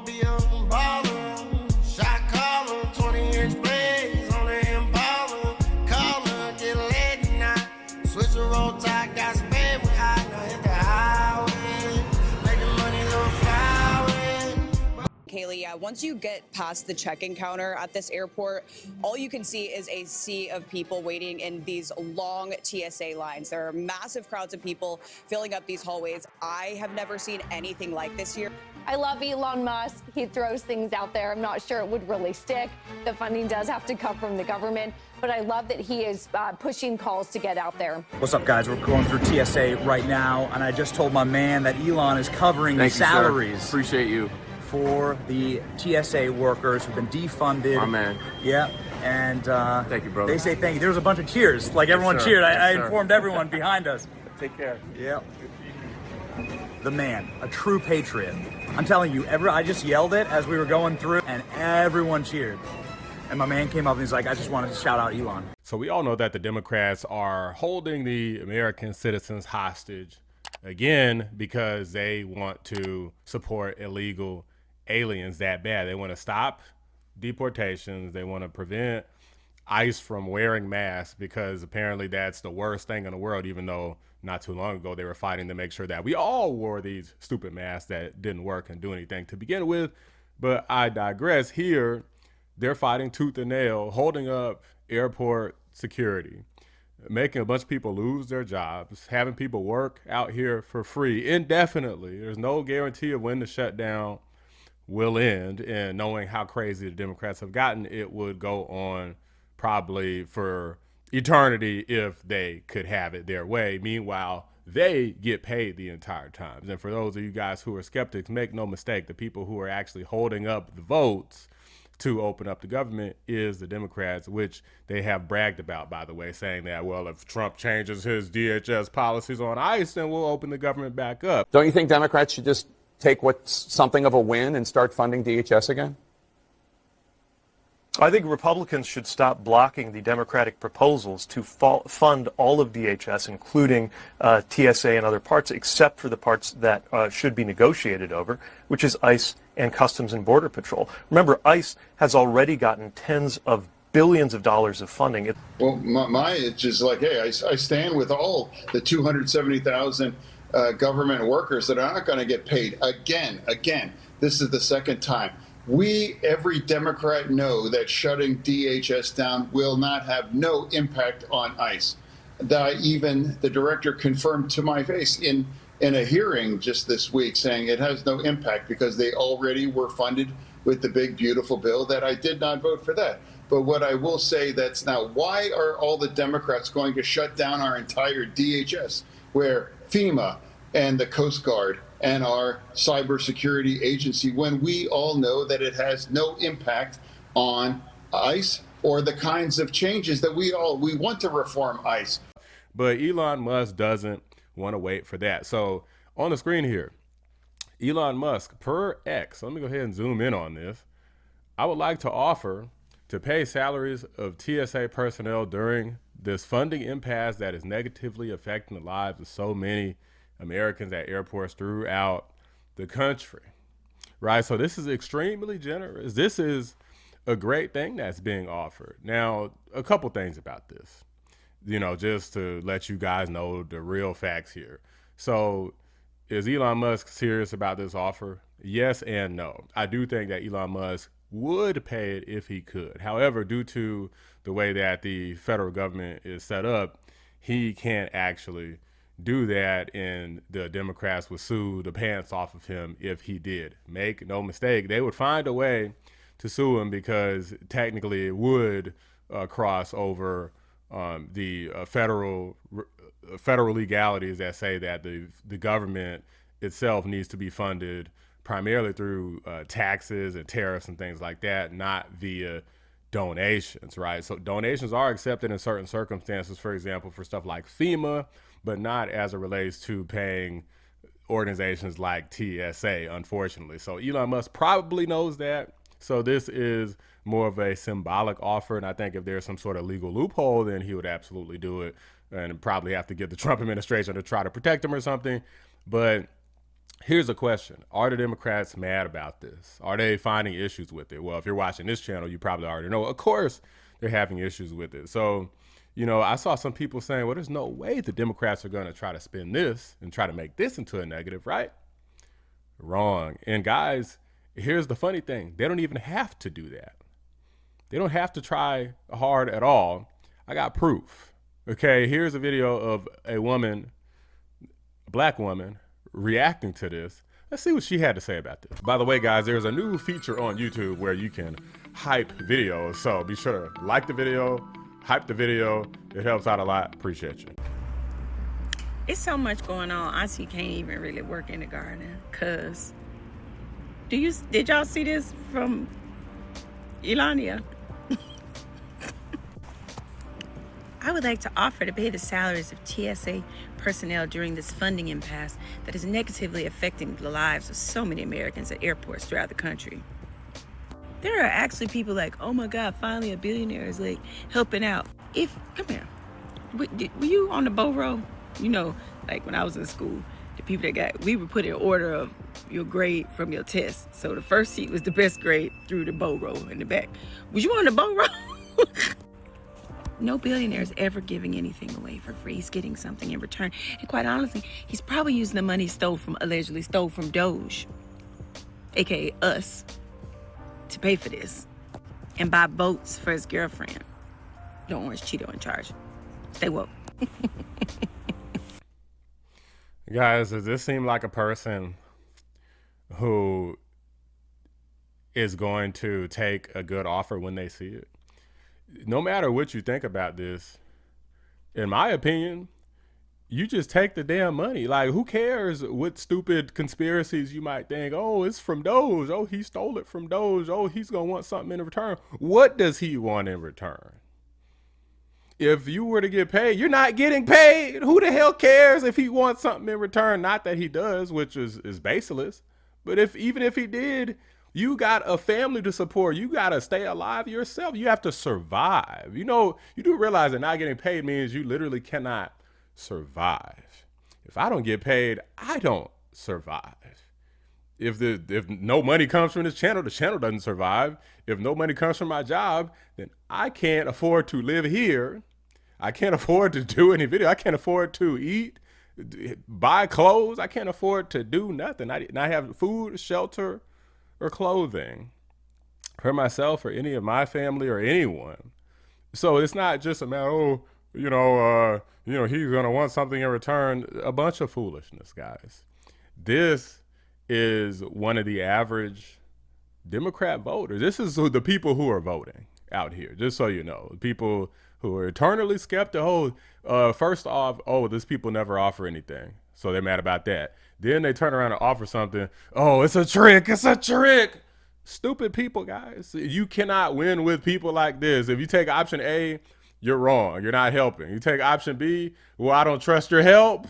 wanna be a baller. Shot caller, 20-inch blades on the Impala. Caller, get laid now. Switch a roll tide, got sped with I know hit the highway. Make the money go flyway. Kaylee, once you get past the check-in counter at this airport, all you can see is a sea of people waiting in these long TSA lines. There are massive crowds of people filling up these hallways. I have never seen anything like this here. I love Elon Musk. He throws things out there. I'm not sure it would really stick. The funding does have to come from the government, but I love that he is pushing calls to get out there. What's up, guys? We're going through TSA right now, and I just told my man that Elon is covering Thank salaries. You, sir. Appreciate you. For the TSA workers who've been defunded. My man. Yeah, and thank you, brother. They say thank you. There was a bunch of cheers, like everyone yes, cheered. Yes, I informed everyone behind us. Take care. Yeah. The man, a true patriot. I'm telling you, I just yelled it as we were going through, and everyone cheered. And my man came up and he's like, I just wanted to shout out Elon. So we all know that the Democrats are holding the American citizens hostage, again, because they want to support illegal aliens that bad. They want to stop deportations. They want to prevent ICE from wearing masks because apparently that's the worst thing in the world, even though not too long ago they were fighting to make sure that we all wore these stupid masks that didn't work and do anything to begin with. But I digress. Here, they're fighting tooth and nail, holding up airport security, making a bunch of people lose their jobs, having people work out here for free indefinitely. There's no guarantee of when the shutdown will end, and knowing how crazy the Democrats have gotten, it would go on probably for eternity if they could have it their way. Meanwhile, they get paid the entire time. And for those of you guys who are skeptics, make no mistake, the people who are actually holding up the votes to open up the government is the Democrats, which they have bragged about, by the way, saying that, well, if Trump changes his DHS policies on ICE, then we'll open the government back up. Don't you think Democrats should just take what's something of a win and start funding DHS again? I think Republicans should stop blocking the Democratic proposals to fund all of DHS, including TSA and other parts, except for the parts that should be negotiated over, which is ICE and Customs and Border Patrol. Remember, ICE has already gotten tens of billions of dollars of funding. Well, it's just like, hey, I stand with all the 270,000 government workers that are not going to get paid again. This is the second time. Every Democrat know that shutting DHS down will not have no impact on ICE. Even the director confirmed to my face in a hearing just this week saying it has no impact because they already were funded with the big, beautiful bill that I did not vote for that. But what I will say that's now, why are all the Democrats going to shut down our entire DHS, where FEMA and the Coast Guard and our cybersecurity agency, when we all know that it has no impact on ICE or the kinds of changes that we want to reform ICE. But Elon Musk doesn't want to wait for that. So on the screen here, Elon Musk per X, let me go ahead and zoom in on this. I would like to offer to pay salaries of TSA personnel during this funding impasse that is negatively affecting the lives of so many Americans at airports throughout the country, right? So this is extremely generous. This is a great thing that's being offered. Now, a couple things about this, just to let you guys know the real facts here. So is Elon Musk serious about this offer? Yes and no. I do think that Elon Musk would pay it if he could. However, due to the way that the federal government is set up, he can't actually do that, and the Democrats would sue the pants off of him if he did. Make no mistake, they would find a way to sue him because technically it would cross over the federal legalities that say that the government itself needs to be funded primarily through taxes and tariffs and things like that, not via donations, right? So donations are accepted in certain circumstances, for example, for stuff like FEMA, but not as it relates to paying organizations like TSA, unfortunately. So Elon Musk probably knows that. So this is more of a symbolic offer. And I think if there's some sort of legal loophole, then he would absolutely do it and probably have to get the Trump administration to try to protect him or something. But Here's a question. Are the Democrats mad about this? Are they finding issues with it? Well, if you're watching this channel, you probably already know. Of course, they're having issues with it. So, you know, I saw some people saying, well, there's no way the Democrats are going to try to spin this and try to make this into a negative, right? Wrong. And guys, here's the funny thing. They don't even have to do that. They don't have to try hard at all. I got proof. Okay, here's a video of a woman, a black woman, reacting to this. Let's see what she had to say about this. By the way, guys, there's a new feature on YouTube where you can hype videos. So be sure to like the video, hype the video. It helps out a lot. Appreciate you. It's so much going on. I see can't even really work in the garden. Cause did y'all see this from Elania? I would like to offer to pay the salaries of TSA personnel during this funding impasse that is negatively affecting the lives of so many Americans at airports throughout the country. There are actually people like, oh my God, finally a billionaire is like helping out. Come here, were you on the bow row? You know, like when I was in school, the people we would put in order of your grade from your test. So the first seat was the best grade through the bow row in the back. Was you on the bow row? No billionaire is ever giving anything away for free. He's getting something in return. And quite honestly, he's probably using the money allegedly stole from Doge, aka us, to pay for this and buy boats for his girlfriend. Don't orange Cheeto in charge. Stay woke. Guys, does this seem like a person who is going to take a good offer when they see it? No matter what you think about this, in my opinion, you just take the damn money. Like, who cares what stupid conspiracies you might think? Oh, it's from Doge. Oh, he stole it from Doge. Oh, he's going to want something in return. What does he want in return? If you were to get paid, you're not getting paid. Who the hell cares if he wants something in return? Not that he does, which is baseless. But even if he did, you got a family to support. You got to stay alive yourself. You have to survive. You know, you do realize that not getting paid means you literally cannot survive. If I don't get paid, I don't survive. If no money comes from this channel, the channel doesn't survive. If no money comes from my job, then I can't afford to live here. I can't afford to do any video. I can't afford to eat, buy clothes. I can't afford to do nothing. I have food, shelter, or clothing for myself or any of my family or anyone. So it's not just a matter, he's going to want something in return. A bunch of foolishness, guys. This is one of the average Democrat voters. This is the people who are voting out here, just so you know. People who are eternally skeptical. First off, these people never offer anything, so they're mad about that. Then they turn around and offer something. Oh, it's a trick. It's a trick. Stupid people, guys. You cannot win with people like this. If you take option A, you're wrong. You're not helping. You take option B, well, I don't trust your help.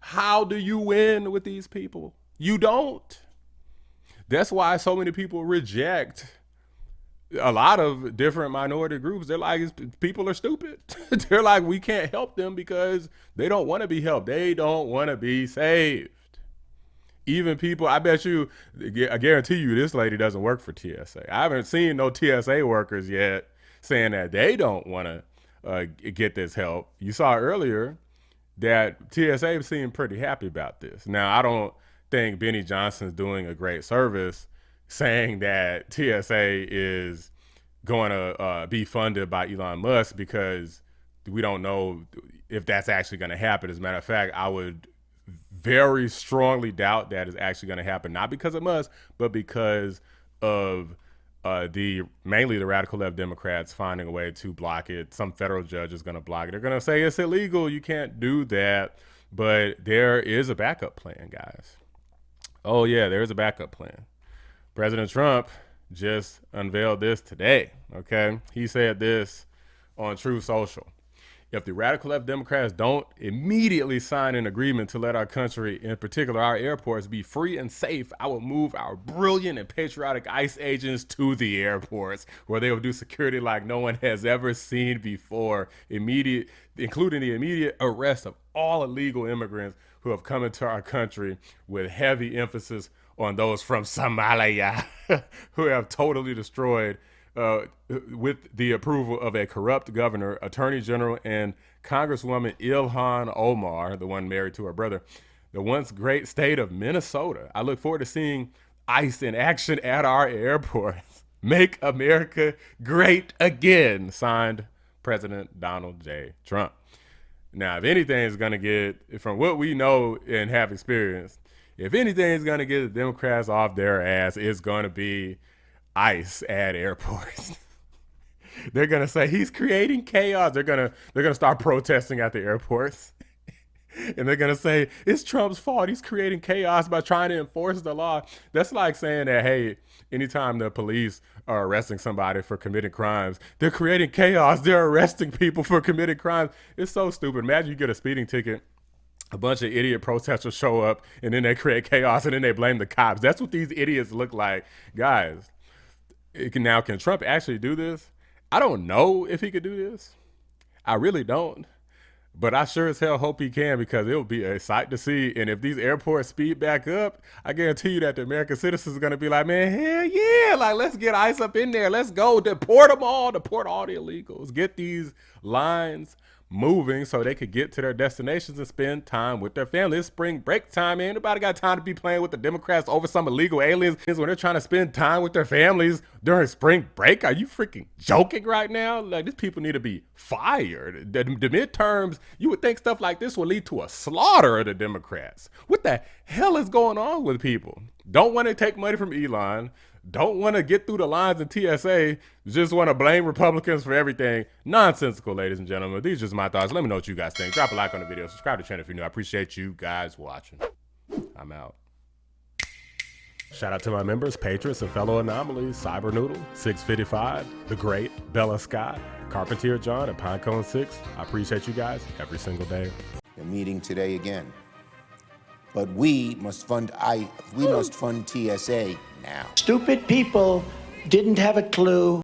How do you win with these people? You don't. That's why so many people reject a lot of different minority groups. They're like, people are stupid. They're like, we can't help them because they don't want to be helped. They don't want to be saved. Even people, I guarantee you this lady doesn't work for TSA. I haven't seen no TSA workers yet saying that they don't want to get this help. You saw earlier that TSA seemed pretty happy about this. Now, I don't think Benny Johnson's doing a great service saying that TSA is going to be funded by Elon Musk, because we don't know if that's actually going to happen. As a matter of fact, I would very strongly doubt that is actually going to happen, not because of Musk, but because of mainly the radical left Democrats finding a way to block it. Some federal judge is going to block it. They're going to say it's illegal. You can't do that. But there is a backup plan, guys. Oh yeah, there's a backup plan. President Trump just unveiled this today. Okay, he said this on Truth Social. If the radical left Democrats don't immediately sign an agreement to let our country, in particular our airports, be free and safe, I will move our brilliant and patriotic ICE agents to the airports, where they will do security like no one has ever seen before, including the immediate arrest of all illegal immigrants who have come into our country with heavy emphasis on those from Somalia who have totally destroyed, with the approval of a corrupt governor, attorney general, and Congresswoman Ilhan Omar, the one married to her brother, the once great state of Minnesota. I look forward to seeing ICE in action at our airports. Make America great again. Signed, President Donald J. Trump. Now, if anything is going to get, from what we know and have experienced, if anything is going to get the Democrats off their ass, it's going to be ICE at airports. They're going to say he's creating chaos. They're going to start protesting at the airports. And they're going to say it's Trump's fault. He's creating chaos by trying to enforce the law. That's like saying that, hey, anytime the police are arresting somebody for committing crimes, they're creating chaos. They're arresting people for committing crimes. It's so stupid. Imagine you get a speeding ticket, a bunch of idiot protesters show up, and then they create chaos, and then they blame the cops. That's what these idiots look like. Guys, can Trump actually do this? I don't know if he could do this. I really don't. But I sure as hell hope he can, because it will be a sight to see. And if these airports speed back up, I guarantee you that the American citizens are going to be like, man, hell yeah, like, let's get ICE up in there. Let's go deport them all, deport all the illegals, get these lines moving so they could get to their destinations and spend time with their family. It's spring break time, man. Nobody got time to be playing with the Democrats over some illegal aliens when they're trying to spend time with their families during spring break. Are you freaking joking right now? Like, these people need to be fired. The midterms, you would think stuff like this will lead to a slaughter of the Democrats. What the hell is going on with people? Don't want to take money from Elon. Don't want to get through the lines in TSA. Just want to blame Republicans for everything. Nonsensical, ladies and gentlemen. These are just my thoughts. Let me know what you guys think. Drop a like on the video. Subscribe to the channel if you're new. I appreciate you guys watching. I'm out. Shout out to my members, patrons, and fellow anomalies. Cyber Noodle, 655, The Great, Bella Scott, Carpentier John, and Pinecone 6. I appreciate you guys every single day. The meeting today again. But we must fund TSA now. Stupid people didn't have a clue.